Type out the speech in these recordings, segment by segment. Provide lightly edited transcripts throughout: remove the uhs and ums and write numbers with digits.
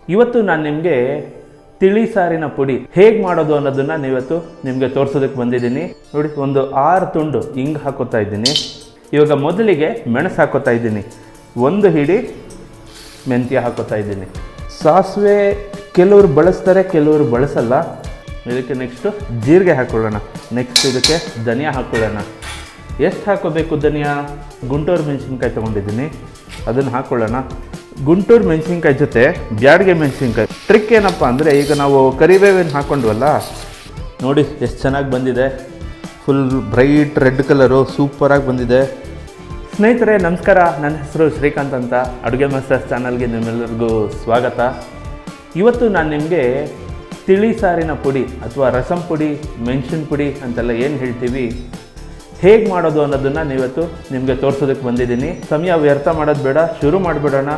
ಇವತ್ತು ನಾನು ನಿಮಗೆ ತಿಳಿ ಸಾರಿನ ಪುಡಿ ಹೇಗೆ ಮಾಡೋದು ಅನ್ನೋದನ್ನು ನೀವತ್ತು ನಿಮಗೆ ತೋರಿಸೋದಕ್ಕೆ ಬಂದಿದ್ದೀನಿ. ನೋಡಿ, ಒಂದು 6 ತುಂಡು ಹಿಂಗೆ ಹಾಕೋತಾ ಇದ್ದೀನಿ. ಇವಾಗ ಮೊದಲಿಗೆ ಮೆಣಸು ಹಾಕೋತಾ ಇದ್ದೀನಿ. 1 ಹಿಡಿ ಮೆಂತ್ಯ ಹಾಕೋತಾ ಇದ್ದೀನಿ. ಸಾಸಿವೆ ಕೆಲವರು ಬಳಸ್ತಾರೆ, ಕೆಲವರು ಬಳಸಲ್ಲ. ಇದಕ್ಕೆ ನೆಕ್ಸ್ಟು ಜೀರಿಗೆ ಹಾಕೊಳ್ಳೋಣ. ನೆಕ್ಸ್ಟ್ ಇದಕ್ಕೆ ಧನಿಯಾ ಹಾಕೊಳ್ಳೋಣ. ಎಷ್ಟು ಹಾಕೋಬೇಕು ಧನಿಯಾ? ಗುಂಟೂರು ಮೆಣಸಿನ್ಕಾಯಿ ತೊಗೊಂಡಿದ್ದೀನಿ, ಅದನ್ನು ಹಾಕ್ಕೊಳ್ಳೋಣ. ಗುಂಟೂರು ಮೆಣಸಿನ್ಕಾಯಿ ಜೊತೆ ಬ್ಯಾಡಿಗೆ ಮೆಣಸಿನ್ಕಾಯಿ. ಟ್ರಿಕ್ ಏನಪ್ಪ ಅಂದರೆ, ಈಗ ನಾವು ಕರಿಬೇವೇನು ಹಾಕ್ಕೊಂಡ್ವಲ್ಲ, ನೋಡಿ ಎಷ್ಟು ಚೆನ್ನಾಗಿ ಬಂದಿದೆ. ಫುಲ್ ಬ್ರೈಟ್ ರೆಡ್ ಕಲರು, ಸೂಪರಾಗಿ ಬಂದಿದೆ. ಸ್ನೇಹಿತರೆ ನಮಸ್ಕಾರ, ನನ್ನ ಹೆಸರು ಶ್ರೀಕಾಂತ್ ಅಂತ. ಅಡುಗೆ ಮಾಸ್ಟರ್ಸ್ ಚಾನಲ್ಗೆ ನಿಮ್ಮೆಲ್ಲರಿಗೂ ಸ್ವಾಗತ. ಇವತ್ತು ನಾನು ನಿಮಗೆ ತಿಳಿ ಸಾರಿನ ಪುಡಿ ಅಥವಾ ರಸಂ ಪುಡಿ, ಮೆಣಸಿನ ಪುಡಿ ಅಂತೆಲ್ಲ ಏನು ಹೇಳ್ತೀವಿ, ಹೇಗೆ ಮಾಡೋದು ಅನ್ನೋದನ್ನು ನೀವತ್ತು ನಿಮಗೆ ತೋರಿಸೋದಕ್ಕೆ ಬಂದಿದ್ದೀನಿ. ಸಮಯ ವ್ಯರ್ಥ ಮಾಡೋದು ಬೇಡ, ಶುರು ಮಾಡಿಬಿಡೋಣ.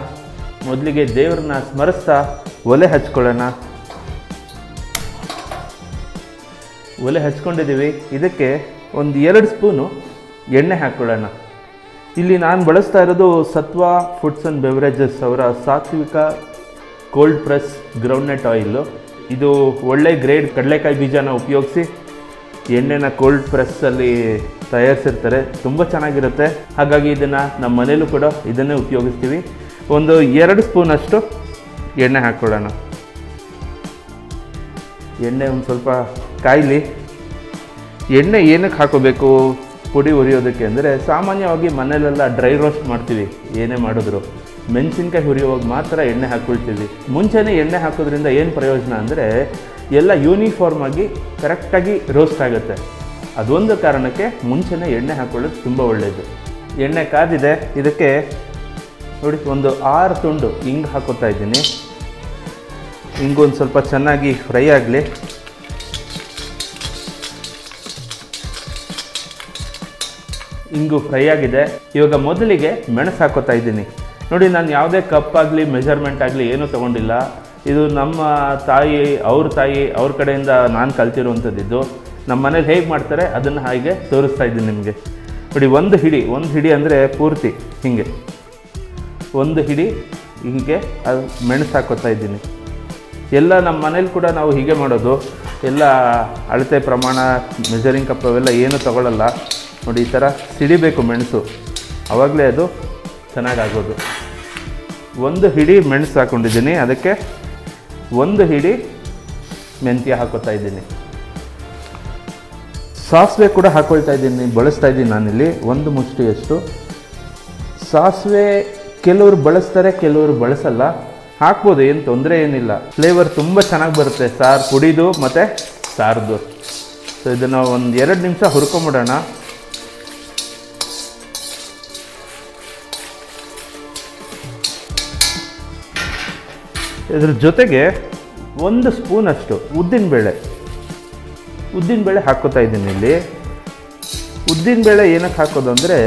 ಮೊದಲಿಗೆ ದೇವ್ರನ್ನ ಸ್ಮರಿಸ್ತಾ ಒಲೆ ಹಚ್ಕೊಳ್ಳೋಣ. ಒಲೆ ಹಚ್ಕೊಂಡಿದ್ದೀವಿ. ಇದಕ್ಕೆ ಒಂದು 2 ಸ್ಪೂನು ಎಣ್ಣೆ ಹಾಕ್ಕೊಳ್ಳೋಣ. ಇಲ್ಲಿ ನಾನು ಬಳಸ್ತಾ ಇರೋದು ಸತ್ವ ಫುಡ್ಸ್ ಆ್ಯಂಡ್ ಬೆವರೇಜಸ್ ಅವರ ಸಾತ್ವಿಕ ಕೋಲ್ಡ್ ಪ್ರೆಸ್ ಗ್ರೌಂಡ್ನಟ್ ಆಯಿಲು. ಇದು ಒಳ್ಳೆ ಗ್ರೇಡ್ ಕಡಲೆಕಾಯಿ ಬೀಜನ ಉಪಯೋಗಿಸಿ ಎಣ್ಣೆನ ಕೋಲ್ಡ್ ಪ್ರೆಸ್ಸಲ್ಲಿ ತಯಾರಿಸಿರ್ತಾರೆ. ತುಂಬ ಚೆನ್ನಾಗಿರುತ್ತೆ. ಹಾಗಾಗಿ ಇದನ್ನು ನಮ್ಮ ಮನೇಲೂ ಕೂಡ ಇದನ್ನೇ ಉಪಯೋಗಿಸ್ತೀವಿ. ಒಂದು 2 ಸ್ಪೂನಷ್ಟು ಎಣ್ಣೆ ಹಾಕ್ಕೊಳ್ಳೋಣ. ಎಣ್ಣೆ ಒಂದು ಸ್ವಲ್ಪ ಕಾಯಲಿ. ಎಣ್ಣೆ ಏನಕ್ಕೆ ಹಾಕೋಬೇಕು ಪುಡಿ ಹುರಿಯೋದಕ್ಕೆ ಅಂದರೆ, ಸಾಮಾನ್ಯವಾಗಿ ಮನೇಲೆಲ್ಲ ಡ್ರೈ ರೋಸ್ಟ್ ಮಾಡ್ತೀವಿ. ಏನೇ ಮಾಡಿದ್ರು ಮೆಣಸಿನ್ಕಾಯಿ ಹುರಿಯುವಾಗ ಮಾತ್ರ ಎಣ್ಣೆ ಹಾಕ್ಕೊಳ್ತೀವಿ. ಮುಂಚೆನೇ ಎಣ್ಣೆ ಹಾಕೋದ್ರಿಂದ ಏನು ಪ್ರಯೋಜನ ಅಂದರೆ, ಎಲ್ಲ ಯೂನಿಫಾರ್ಮ್ ಆಗಿ ಕರೆಕ್ಟಾಗಿ ರೋಸ್ಟ್ ಆಗುತ್ತೆ. ಅದೊಂದು ಕಾರಣಕ್ಕೆ ಮುಂಚೆನೇ ಎಣ್ಣೆ ಹಾಕ್ಕೊಳ್ಳೋದು ತುಂಬ ಒಳ್ಳೆಯದು. ಎಣ್ಣೆ ಕಾದಿದೆ. ಇದಕ್ಕೆ ನೋಡಿ, ಒಂದು 6 ತುಂಡು ಹಿಂಗೆ ಹಾಕೋತಾ ಇದ್ದೀನಿ. ಹಿಂಗೊಂದು ಸ್ವಲ್ಪ ಚೆನ್ನಾಗಿ ಫ್ರೈ ಆಗಲಿ. ಹಿಂಗು ಫ್ರೈ ಆಗಿದೆ. ಇವಾಗ ಮೊದಲಿಗೆ ಮೆಣಸು ಹಾಕೋತಾ ಇದ್ದೀನಿ. ನೋಡಿ, ನಾನು ಯಾವುದೇ ಕಪ್ ಆಗಲಿ ಮೆಜರ್ಮೆಂಟ್ ಆಗಲಿ ಏನೂ ತೊಗೊಂಡಿಲ್ಲ. ಇದು ನಮ್ಮ ತಾಯಿ, ಅವ್ರ ಕಡೆಯಿಂದ ನಾನು ಕಲ್ತಿರುವಂಥದ್ದು. ನಮ್ಮ ಮನೇಲಿ ಹೇಗೆ ಮಾಡ್ತಾರೆ ಅದನ್ನು ಹಾಗೆ ತೋರಿಸ್ತಾ ಇದ್ದೀನಿ ನಿಮಗೆ. ನೋಡಿ, ಒಂದು ಹಿಡಿ ಅಂದರೆ ಪೂರ್ತಿ ಹೀಗೆ 1 ಹಿಡಿ ಹೀಗೆ ಅದು ಮೆಣಸು ಹಾಕೋತಾ ಇದ್ದೀನಿ. ಎಲ್ಲ ನಮ್ಮ ಮನೇಲಿ ಕೂಡ ನಾವು ಹೀಗೆ ಮಾಡೋದು. ಎಲ್ಲ ಅಳತೆ ಪ್ರಮಾಣ, ಮೆಜರಿಂಗ್ ಕಪ್ ಅವೆಲ್ಲ ಏನೂ ತಗೊಳ್ಳಲ್ಲ. ನೋಡಿ, ಈ ಥರ ಸಿಡಿಬೇಕು ಮೆಣಸು, ಆವಾಗಲೇ ಅದು ಚೆನ್ನಾಗಾಗೋದು. 1 ಹಿಡಿ ಮೆಣಸು ಹಾಕ್ಕೊಂಡಿದ್ದೀನಿ. ಅದಕ್ಕೆ 1 ಹಿಡಿ ಮೆಂತ್ಯ ಹಾಕೋತಾ ಇದ್ದೀನಿ. ಸಾಸಿವೆ ಕೂಡ ಹಾಕ್ಕೊಳ್ತಾ ಇದ್ದೀನಿ, ಬಳಸ್ತಾ ಇದ್ದೀನಿ ನಾನಿಲ್ಲಿ 1 ಮುಷ್ಟಿಯಷ್ಟು. ಸಾಸಿವೆ ಕೆಲವರು ಬಳಸ್ತಾರೆ, ಕೆಲವರು ಬಳಸಲ್ಲ. ಹಾಕ್ಬೋದು, ಏನು ತೊಂದರೆ ಏನಿಲ್ಲ. ಫ್ಲೇವರ್ ತುಂಬ ಚೆನ್ನಾಗಿ ಬರುತ್ತೆ ಸಾರು ಪುಡಿದು ಮತ್ತು ಸಾರದು. ಸೊ ಇದನ್ನು ಒಂದು 2 ನಿಮಿಷ ಹುರ್ಕೊಂಬಿಡೋಣ. ಇದ್ರ ಜೊತೆಗೆ 1 ಸ್ಪೂನಷ್ಟು ಉದ್ದಿನಬೇಳೆ ಹಾಕ್ಕೋತಾ ಇದ್ದೀನಿ ಇಲ್ಲಿ. ಉದ್ದಿನಬೇಳೆ ಏನಕ್ಕೆ ಹಾಕೋದು ಅಂದರೆ,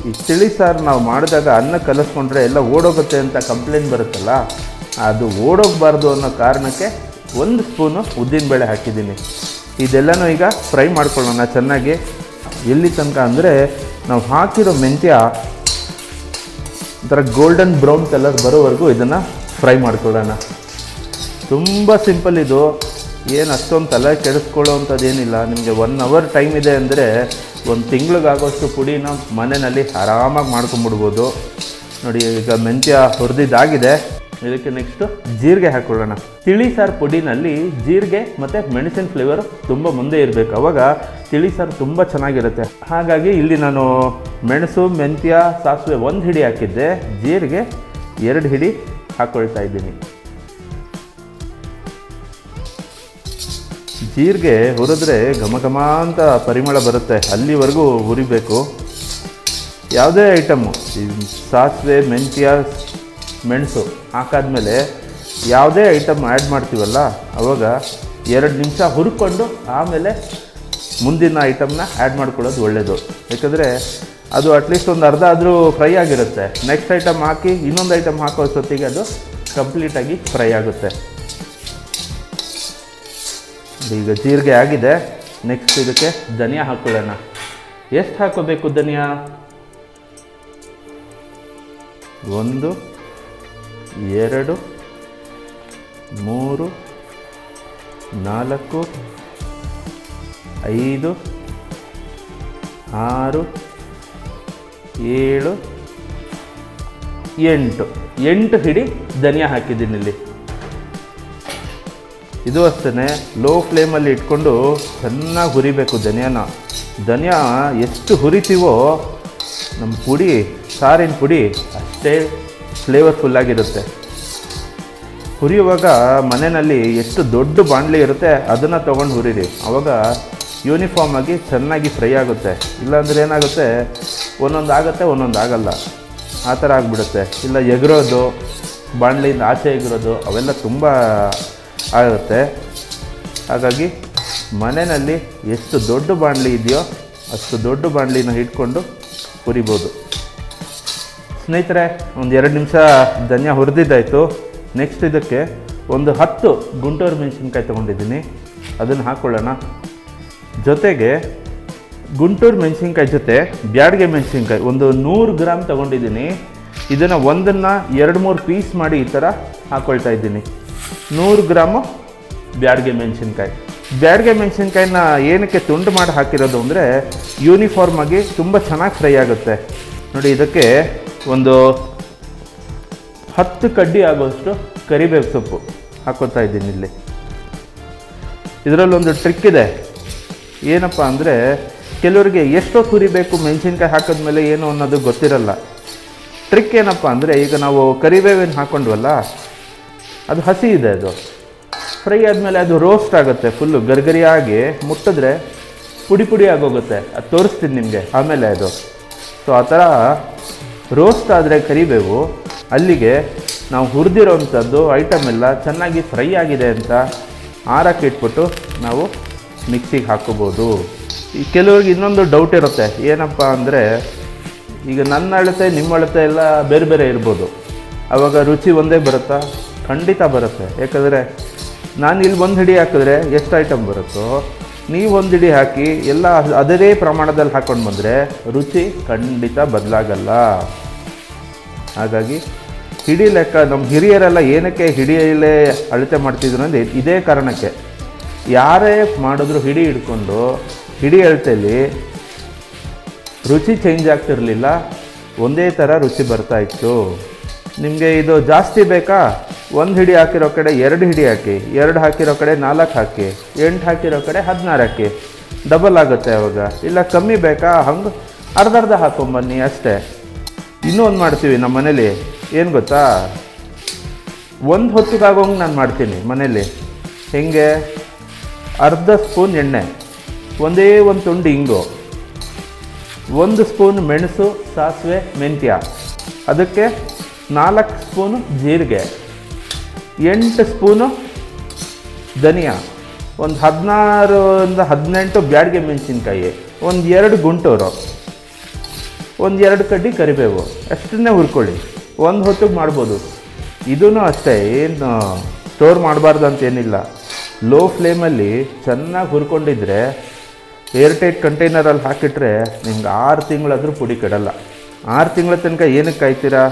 ಈ ತಿಳಿ ಸಾರು ನಾವು ಮಾಡಿದಾಗ ಅನ್ನ ಕಲಿಸ್ಕೊಂಡ್ರೆ ಎಲ್ಲ ಓಡೋಗುತ್ತೆ ಅಂತ ಕಂಪ್ಲೇಂಟ್ ಬರುತ್ತಲ್ಲ, ಅದು ಓಡೋಗಬಾರ್ದು ಅನ್ನೋ ಕಾರಣಕ್ಕೆ 1 ಸ್ಪೂನು ಉದ್ದಿನಬೇಳೆ ಹಾಕಿದ್ದೀನಿ. ಇದೆಲ್ಲನೂ ಈಗ ಫ್ರೈ ಮಾಡ್ಕೊಳ್ಳೋಣ ಚೆನ್ನಾಗಿ. ಎಲ್ಲಿ ತನಕ ಅಂದರೆ, ನಾವು ಹಾಕಿರೋ ಮೆಂತ್ಯ ಒಂಥರ ಗೋಲ್ಡನ್ ಬ್ರೌನ್ ಕಲರ್ ಬರೋವರೆಗೂ ಇದನ್ನು ಫ್ರೈ ಮಾಡ್ಕೊಳ್ಳೋಣ. ತುಂಬ ಸಿಂಪಲ್ ಇದು, ಏನು ಅಷ್ಟೊಂದು ತಲೆ ಕೆಡಿಸ್ಕೊಳ್ಳೋವಂಥದ್ದು ಏನಿಲ್ಲ. ನಿಮಗೆ 1 ಅವರ್ ಟೈಮ್ ಇದೆ ಅಂದರೆ 1 ತಿಂಗಳಿಗಾಗೋಷ್ಟು ಪುಡಿನ ಮನೆಯಲ್ಲಿ ಆರಾಮಾಗಿ ಮಾಡ್ಕೊಂಬಿಡ್ಬೋದು. ನೋಡಿ, ಈಗ ಮೆಂತ್ಯ ಹುರಿದಿದ್ದಾಗಿದೆ. ಇದಕ್ಕೆ ನೆಕ್ಸ್ಟು ಜೀರಿಗೆ ಹಾಕ್ಕೊಳ್ಳೋಣ. ತಿಳಿ ಸಾರು ಪುಡಿನಲ್ಲಿ ಜೀರಿಗೆ ಮತ್ತು ಮೆಣಸಿನ ಫ್ಲೇವರು ತುಂಬ ಮುಂದೆ ಇರಬೇಕು, ಆವಾಗ ತಿಳಿ ಸಾರು ತುಂಬ ಚೆನ್ನಾಗಿರುತ್ತೆ. ಹಾಗಾಗಿ ಇಲ್ಲಿ ನಾನು ಮೆಣಸು, ಮೆಂತ್ಯ, ಸಾಸಿವೆ 1 ಹಿಡಿ ಹಾಕಿದ್ದೆ, ಜೀರಿಗೆ 2 ಹಿಡಿ ಹಾಕ್ಕೊಳ್ತಾ ಇದ್ದೀನಿ. ಜೀರಿಗೆ ಹುರಿದ್ರೆ ಘಮ ಅಂತ ಪರಿಮಳ ಬರುತ್ತೆ, ಅಲ್ಲಿವರೆಗೂ ಹುರಿಬೇಕು. ಯಾವುದೇ ಐಟಮು, ಸಾಸಿವೆ, ಮೆಂತ್ಯ, ಮೆಣಸು ಹಾಕಾದ್ಮೇಲೆ ಯಾವುದೇ ಐಟಮ್ ಆ್ಯಡ್ ಮಾಡ್ತೀವಲ್ಲ, ಆವಾಗ 2 ನಿಮಿಷ ಹುರ್ಕೊಂಡು ಆಮೇಲೆ ಮುಂದಿನ ಐಟಮ್ನ ಆ್ಯಡ್ ಮಾಡ್ಕೊಳ್ಳೋದು ಒಳ್ಳೆಯದು. ಯಾಕಂದರೆ ಅದು ಅಟ್ಲೀಸ್ಟ್ ಒಂದು ಅರ್ಧ ಆದರೂ ಫ್ರೈ ಆಗಿರುತ್ತೆ. ನೆಕ್ಸ್ಟ್ ಐಟಮ್ ಹಾಕಿ ಇನ್ನೊಂದು ಐಟಮ್ ಹಾಕೋ ಅಷ್ಟೊತ್ತಿಗೆ ಅದು ಕಂಪ್ಲೀಟಾಗಿ ಫ್ರೈ ಆಗುತ್ತೆ. ಈಗ ಜೀರಿಗೆ ಆಗಿದೆ. ನೆಕ್ಸ್ಟ್ ಇದಕ್ಕೆ ಧನಿಯಾ ಹಾಕ್ಕೊಳ್ಳೋಣ. ಎಷ್ಟು ಹಾಕೋಬೇಕು ಧನಿಯಾ? 1 2 3 4 5 6 7 8 ಹಿಡಿ ಧನಿಯಾ ಹಾಕಿದ್ದೀನಿ ಇಲ್ಲಿ. ಇದು ಅಷ್ಟೇ ಲೋ ಫ್ಲೇಮಲ್ಲಿ ಇಟ್ಕೊಂಡು ಚೆನ್ನಾಗಿ ಹುರಿಬೇಕು ಧನಿಯಾ ಎಷ್ಟು ಹುರಿತೀವೋ ನಮ್ಮ ಪುಡಿ ಸಾರಿನ ಪುಡಿ ಅಷ್ಟೇ ಫ್ಲೇವರ್ಫುಲ್ಲಾಗಿರುತ್ತೆ. ಹುರಿಯುವಾಗ ಮನೆಯಲ್ಲಿ ಎಷ್ಟು ದೊಡ್ಡ ಬಾಣಲಿ ಇರುತ್ತೆ ಅದನ್ನು ತೊಗೊಂಡು ಹುರಿರಿ, ಆವಾಗ ಯೂನಿಫಾರ್ಮ್ ಆಗಿ ಚೆನ್ನಾಗಿ ಫ್ರೈ ಆಗುತ್ತೆ. ಇಲ್ಲಾಂದರೆ ಏನಾಗುತ್ತೆ, ಒಂದೊಂದು ಆಗುತ್ತೆ ಒಂದೊಂದು ಆಗಲ್ಲ, ಆ ಥರ ಆಗಿಬಿಡುತ್ತೆ. ಇಲ್ಲ ಎಗರೋದು, ಬಾಣಲಿಯಿಂದ ಆಚೆ ಎಗರೋದು ಅವೆಲ್ಲ ತುಂಬ ಆಗುತ್ತೆ. ಹಾಗಾಗಿ ಮನೆಯಲ್ಲಿ ಎಷ್ಟು ದೊಡ್ಡ ಬಾಣಲಿ ಇದೆಯೋ ಅಷ್ಟು ದೊಡ್ಡ ಬಾಣಲಿನ ಇಟ್ಕೊಂಡು ಹುರಿಬೋದು. ಸ್ನೇಹಿತರೆ, ಒಂದು 2 ನಿಮಿಷ ಧನಿಯಾ ಹುರಿದಿದ್ದಾಯಿತು. ನೆಕ್ಸ್ಟ್ ಇದಕ್ಕೆ ಒಂದು 10 ಗುಂಟೂರು ಮೆಣಸಿನ್ಕಾಯಿ ತೊಗೊಂಡಿದ್ದೀನಿ, ಅದನ್ನು ಹಾಕ್ಕೊಳ್ಳೋಣ. ಜೊತೆಗೆ ಗುಂಟೂರು ಮೆಣಸಿನ್ಕಾಯಿ ಜೊತೆ ಬ್ಯಾಡಗೆ ಮೆಣಸಿನ್ಕಾಯಿ ಒಂದು 100 ಗ್ರಾಮ್ ತೊಗೊಂಡಿದ್ದೀನಿ. ಇದನ್ನು ಒಂದನ್ನು 2-3 ಪೀಸ್ ಮಾಡಿ ಈ ಥರ ಹಾಕ್ಕೊಳ್ತಾ ಇದ್ದೀನಿ. 100 ಗ್ರಾಮು ಬ್ಯಾಡಗೆ ಮೆಣಸಿನ್ಕಾಯಿನ ಏನಕ್ಕೆ ತುಂಡು ಮಾಡಿ ಹಾಕಿರೋದು ಅಂದರೆ ಯೂನಿಫಾರ್ಮ್ ಆಗಿ ತುಂಬ ಚೆನ್ನಾಗಿ ಫ್ರೈ ಆಗುತ್ತೆ. ನೋಡಿ, ಇದಕ್ಕೆ ಒಂದು 10 ಕಡ್ಡಿ ಆಗೋಷ್ಟು ಕರಿಬೇವು ಸೊಪ್ಪು ಹಾಕೋತಾ ಇದ್ದೀನಿ ಇಲ್ಲಿ. ಇದರಲ್ಲೊಂದು ಟ್ರಿಕ್ ಇದೆ, ಏನಪ್ಪ ಅಂದರೆ ಕೆಲವರಿಗೆ ಎಷ್ಟೊತ್ತು ಹುರಿಬೇಕು ಮೆಣಸಿನ್ಕಾಯಿ ಹಾಕಿದ್ಮೇಲೆ ಏನು ಅನ್ನೋದು ಗೊತ್ತಿರಲ್ಲ. ಟ್ರಿಕ್ ಏನಪ್ಪ ಅಂದರೆ, ಈಗ ನಾವು ಕರಿಬೇವೇನು ಹಾಕ್ಕೊಂಡ್ವಲ್ಲ ಅದು ಹಸಿ ಇದೆ, ಅದು ಫ್ರೈ ಆದಮೇಲೆ ಅದು ರೋಸ್ಟ್ ಆಗುತ್ತೆ, ಫುಲ್ಲು ಗರಿಗರಿಯಾಗಿ ಮುಟ್ಟಿದ್ರೆ ಪುಡಿ ಆಗೋಗುತ್ತೆ. ಅದು ತೋರಿಸ್ತೀನಿ ನಿಮಗೆ ಆಮೇಲೆ ಅದು. ಸೊ ಆ ಥರ ರೋಸ್ಟ್ ಆದರೆ ಕರಿಬೇವು, ಅಲ್ಲಿಗೆ ನಾವು ಹುರಿದಿರೋವಂಥದ್ದು ಐಟಮ್ ಎಲ್ಲ ಚೆನ್ನಾಗಿ ಫ್ರೈ ಆಗಿದೆ ಅಂತ ಆರಕ್ಕೆ ಇಟ್ಬಿಟ್ಟು ನಾವು ಮಿಕ್ಸಿಗೆ ಹಾಕ್ಕೋಬೋದು. ಈ ಕೆಲವ್ರಿಗೆ ಇನ್ನೊಂದು ಡೌಟ್ ಇರುತ್ತೆ, ಏನಪ್ಪ ಅಂದರೆ ಈಗ ನನ್ನ ಅಳತೆ ನಿಮ್ಮ ಅಳತೆ ಎಲ್ಲ ಬೇರೆ ಬೇರೆ ಇರ್ಬೋದು, ಆವಾಗ ರುಚಿ ಒಂದೇ ಬರುತ್ತಾ? ಖಂಡಿತ ಬರುತ್ತೆ. ಯಾಕಂದರೆ ನಾನು ಇಲ್ಲಿ 1 ಹಿಡಿ ಹಾಕಿದ್ರೆ ಎಷ್ಟು ಐಟಮ್ ಬರುತ್ತೋ, ನೀವು 1 ಹಿಡಿ ಹಾಕಿ ಎಲ್ಲ ಅದೇ ಪ್ರಮಾಣದಲ್ಲಿ ಹಾಕ್ಕೊಂಡು ಬಂದರೆ ರುಚಿ ಖಂಡಿತ ಬದಲಾಗಲ್ಲ. ಹಾಗಾಗಿ ಹಿಡಿ ಲೆಕ್ಕ ನಮ್ಮ ಹಿರಿಯರೆಲ್ಲ ಏನಕ್ಕೆ ಹಿಡಿಯಲ್ಲೇ ಅಳತೆ ಮಾಡ್ತಿದ್ರು ಅಂದರೆ ಇದೇ ಕಾರಣಕ್ಕೆ. ಯಾರೇ ಮಾಡಿದ್ರು ಹಿಡಿ ಹಿಡ್ಕೊಂಡು ಹಿಡಿ ಅಳತೆಯಲ್ಲಿ ರುಚಿ ಚೇಂಜ್ ಆಗ್ತಿರಲಿಲ್ಲ, ಒಂದೇ ಥರ ರುಚಿ ಬರ್ತಾಯಿತ್ತು. ನಿಮಗೆ ಇದು ಜಾಸ್ತಿ ಬೇಕಾ, 1 ಹಿಡಿ ಹಾಕಿರೋ ಕಡೆ 2 ಹಿಡಿ ಹಾಕಿ, 2 ಹಾಕಿರೋ ಕಡೆ 4 ಹಾಕಿ, 8 ಹಾಕಿರೋ ಕಡೆ 16 ಹಾಕಿ, ಡಬಲ್ ಆಗುತ್ತೆ ಅವಾಗ. ಇಲ್ಲ ಕಮ್ಮಿ ಬೇಕಾ, ಹಂಗೆ ಅರ್ಧ ಹಾಕ್ಕೊಂಬನ್ನಿ ಅಷ್ಟೇ. ಇನ್ನೂ ಒಂದು ಮಾಡ್ತೀವಿ ನಮ್ಮ ಮನೇಲಿ, ಏನು ಗೊತ್ತಾ, 1 ಹೊತ್ತಿಗಾಗೋಂಗೆ ನಾನು ಮಾಡ್ತೀನಿ ಮನೇಲಿ. ಹೆಂಗೆ, ಅರ್ಧ ಸ್ಪೂನ್ ಎಣ್ಣೆ, ಒಂದೇ 1 ತುಂಡು ಇಂಗು, 1 ಸ್ಪೂನ್ ಮೆಣಸು, ಸಾಸಿವೆ, ಮೆಂತ್ಯ, ಅದಕ್ಕೆ 4 ಸ್ಪೂನು ಜೀರಿಗೆ, 8 ಸ್ಪೂನು ಧನಿಯಾ, ಒಂದು 16ರಿಂದ 18 ಬ್ಯಾಡಗೆ ಮೆಣಸಿನ್ಕಾಯಿ, ಒಂದು 2 ಗುಂಟೂರು, ಒಂದು 2 ಕಡ್ಡಿ ಕರಿಬೇವು, ಅಷ್ಟನ್ನೇ ಹುರ್ಕೊಳ್ಳಿ. 1 ಹೊತ್ತಿಗೆ ಮಾಡ್ಬೋದು. ಇದೂ ಅಷ್ಟೇ, ಏನು ಸ್ಟೋರ್ ಮಾಡಬಾರ್ದು ಅಂತೇನಿಲ್ಲ. ಲೋ ಫ್ಲೇಮಲ್ಲಿ ಚೆನ್ನಾಗಿ ಹುರ್ಕೊಂಡಿದ್ರೆ ಏರ್ಟೈಟ್ ಕಂಟೈನರಲ್ಲಿ ಹಾಕಿಟ್ರೆ ನಿಮ್ಗೆ 6 ತಿಂಗಳಾದರೂ ಪುಡಿ ಕೆಡಲ್ಲ. 6 ತಿಂಗಳ ತನಕ ಏನಕ್ಕೆ ಕಾಯ್ತೀರಾ?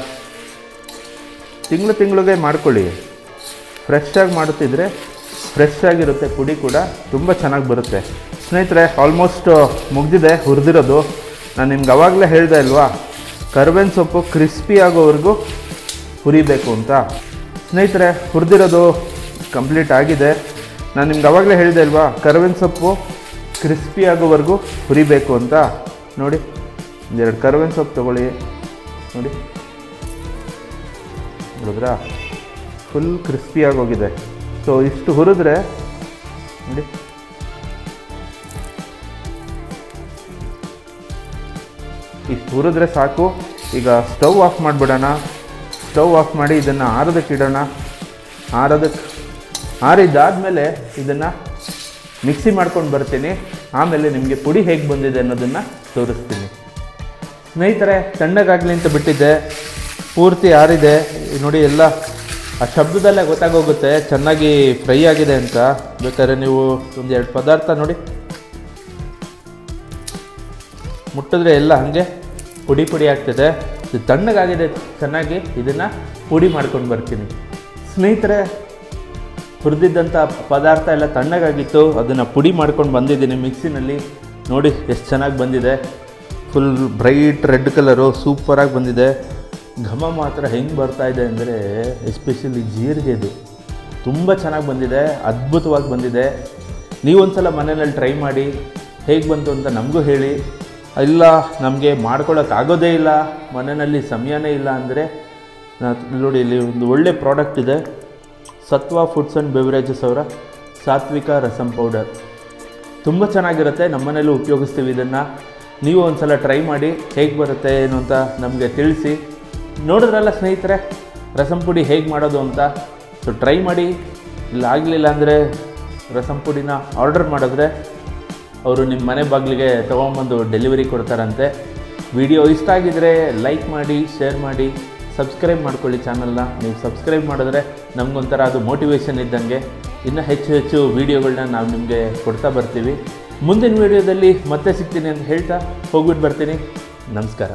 ತಿಂಗಳಿಗೆ ಮಾಡ್ಕೊಳ್ಳಿ. ಫ್ರೆಶ್ಶಾಗಿ ಮಾಡುತ್ತಿದ್ರೆ ಫ್ರೆಶ್ ಆಗಿರುತ್ತೆ, ಪುಡಿ ಕೂಡ ತುಂಬ ಚೆನ್ನಾಗಿ ಬರುತ್ತೆ. ಸ್ನೇಹಿತರೆ, ಆಲ್ಮೋಸ್ಟ್ ಮುಗಿದಿದೆ ಹುರಿದಿರೋದು. ನಾನು ನಿಮ್ಗೆ ಅವಾಗಲೇ ಹೇಳಿದೆ ಅಲ್ವಾ, ಕರಿಬೇವಿನ ಸೊಪ್ಪು ಕ್ರಿಸ್ಪಿ ಆಗೋವರೆಗೂ ಹುರಿಬೇಕು ಅಂತ. ಸ್ನೇಹಿತರೆ, ಹುರಿದಿರೋದು ಕಂಪ್ಲೀಟ್ ಆಗಿದೆ. ನಾನು ನಿಮ್ಗೆ ಅವಾಗಲೇ ಹೇಳಿದೆ ಅಲ್ವಾ, ಕರಿಬೇವಿನ ಸೊಪ್ಪು ಕ್ರಿಸ್ಪಿ ಆಗೋವರೆಗೂ ಹುರಿಬೇಕು ಅಂತ. ನೋಡಿ, 2 ಕರಿಬೇವಿನ ಸೊಪ್ಪು ತೊಗೊಳ್ಳಿ. ನೋಡಿ, ನೋಡಿದ್ರಾ, ಫುಲ್ ಕ್ರಿಸ್ಪಿಯಾಗಿ ಹೋಗಿದೆ. ಸೊ ಇಷ್ಟು ಹುರಿದ್ರೆ ನೋಡಿ, ಇಷ್ಟು ಹುರಿದ್ರೆ ಸಾಕು. ಈಗ ಸ್ಟವ್ ಆಫ್ ಮಾಡಿಬಿಡೋಣ. ಸ್ಟವ್ ಆಫ್ ಮಾಡಿ ಇದನ್ನು ಆರೋದಕ್ಕೆ ಇಡೋಣ. ಆರಿದ್ದಾದಮೇಲೆ ಇದನ್ನು ಮಿಕ್ಸಿ ಮಾಡ್ಕೊಂಡು ಬರ್ತೀನಿ. ಆಮೇಲೆ ನಿಮಗೆ ಪುಡಿ ಹೇಗೆ ಬಂದಿದೆ ಅನ್ನೋದನ್ನು ತೋರಿಸ್ತೀನಿ. ಸ್ನೇಹಿತರೆ, ತಣ್ಣಗಾಗಲಿ ಅಂತ ಬಿಟ್ಟಿದ್ದೆ, ಪೂರ್ತಿ ಆರಿದೆ. ನೋಡಿ, ಎಲ್ಲ ಆ ಶಬ್ದದಲ್ಲೇ ಗೊತ್ತಾಗೋಗುತ್ತೆ ಚೆನ್ನಾಗಿ ಫ್ರೈ ಆಗಿದೆ ಅಂತ. ಬೇಕಾದ್ರೆ ನೀವು 1-2 ಪದಾರ್ಥ ನೋಡಿ, ಮುಟ್ಟಿದ್ರೆ ಎಲ್ಲ ಹಾಗೆ ಪುಡಿ ಆಗ್ತಿದೆ. ಇದು ತಣ್ಣಗಾಗಿದೆ ಚೆನ್ನಾಗಿ. ಇದನ್ನು ಪುಡಿ ಮಾಡ್ಕೊಂಡು ಬರ್ತೀನಿ. ಸ್ನೇಹಿತರೆ, ಹುರಿದಿದ್ದಂಥ ಪದಾರ್ಥ ಎಲ್ಲ ತಣ್ಣಗಾಗಿತ್ತು, ಅದನ್ನು ಪುಡಿ ಮಾಡ್ಕೊಂಡು ಬಂದಿದ್ದೀನಿ ಮಿಕ್ಸಿನಲ್ಲಿ. ನೋಡಿ ಎಷ್ಟು ಚೆನ್ನಾಗಿ ಬಂದಿದೆ, ಫುಲ್ ಬ್ರೈಟ್ ರೆಡ್ ಕಲರು, ಸೂಪರಾಗಿ ಬಂದಿದೆ. ಘಮ ಮಾತ್ರ ಹೆಂಗೆ ಬರ್ತಾಯಿದೆ ಅಂದರೆ ಎಸ್ಪೆಷಲಿ ಜೀರಿಗೆದು ತುಂಬ ಚೆನ್ನಾಗಿ ಬಂದಿದೆ, ಅದ್ಭುತವಾಗಿ ಬಂದಿದೆ. ನೀವೊಂದು ಸಲ ಮನೆಯಲ್ಲಿ ಟ್ರೈ ಮಾಡಿ ಹೇಗೆ ಬಂತು ಅಂತ ನಮಗೂ ಹೇಳಿ. ಇಲ್ಲ ನಮಗೆ ಮಾಡ್ಕೊಳ್ಳೋಕ್ಕಾಗೋದೇ ಇಲ್ಲ, ಮನೆಯಲ್ಲಿ ಸಮಯನೇ ಇಲ್ಲ ಅಂದರೆ ನೋಡಿ ಇಲ್ಲಿ ಒಂದು ಒಳ್ಳೆ ಪ್ರಾಡಕ್ಟ್ ಇದೆ, ಸತ್ವ ಫುಡ್ಸ್ ಆ್ಯಂಡ್ ಬೆವರೇಜಸ್ ಅವರ ಸಾತ್ವಿಕ ರಸಮ್ ಪೌಡರ್. ತುಂಬ ಚೆನ್ನಾಗಿರುತ್ತೆ, ನಮ್ಮನೇಲೂ ಉಪಯೋಗಿಸ್ತೀವಿ ಇದನ್ನು. ನೀವು ಒಂದು ಸಲ ಟ್ರೈ ಮಾಡಿ ಹೇಗೆ ಬರುತ್ತೆ ಏನು ಅಂತ ನಮಗೆ ತಿಳಿಸಿ. ನೋಡಿದ್ರಲ್ಲ ಸ್ನೇಹಿತರೆ ರಸಮ್ ಪುಡಿ ಹೇಗೆ ಮಾಡೋದು ಅಂತ. ಸೊ ಟ್ರೈ ಮಾಡಿ, ಇಲ್ಲ ಆಗಲಿಲ್ಲ ಅಂದರೆ ರಸಮ್ ಪುಡಿನ ಆರ್ಡರ್ ಮಾಡಿದ್ರೆ ಅವರು ನಿಮ್ಮ ಮನೆ ಬಾಗಿಲಿಗೆ ತೊಗೊಂಬಂದು ಡೆಲಿವರಿ ಕೊಡ್ತಾರಂತೆ. ವಿಡಿಯೋ ಇಷ್ಟ ಆಗಿದರೆ ಲೈಕ್ ಮಾಡಿ, ಶೇರ್ ಮಾಡಿ, ಸಬ್ಸ್ಕ್ರೈಬ್ ಮಾಡ್ಕೊಳ್ಳಿ ಚಾನಲ್ನ. ನೀವು ಸಬ್ಸ್ಕ್ರೈಬ್ ಮಾಡಿದ್ರೆ ನಮಗೊಂಥರ ಅದು ಮೋಟಿವೇಶನ್ ಇದ್ದಂಗೆ. ಇನ್ನೂ ಹೆಚ್ಚು ಹೆಚ್ಚು ವೀಡಿಯೋಗಳನ್ನ ನಾವು ನಿಮಗೆ ಕೊಡ್ತಾ ಬರ್ತೀವಿ. ಮುಂದಿನ ವೀಡಿಯೋದಲ್ಲಿ ಮತ್ತೆ ಸಿಗ್ತೀನಿ ಅಂತ ಹೇಳ್ತಾ ಹೋಗ್ಬಿಟ್ಟು ಬರ್ತೀನಿ. ನಮಸ್ಕಾರ.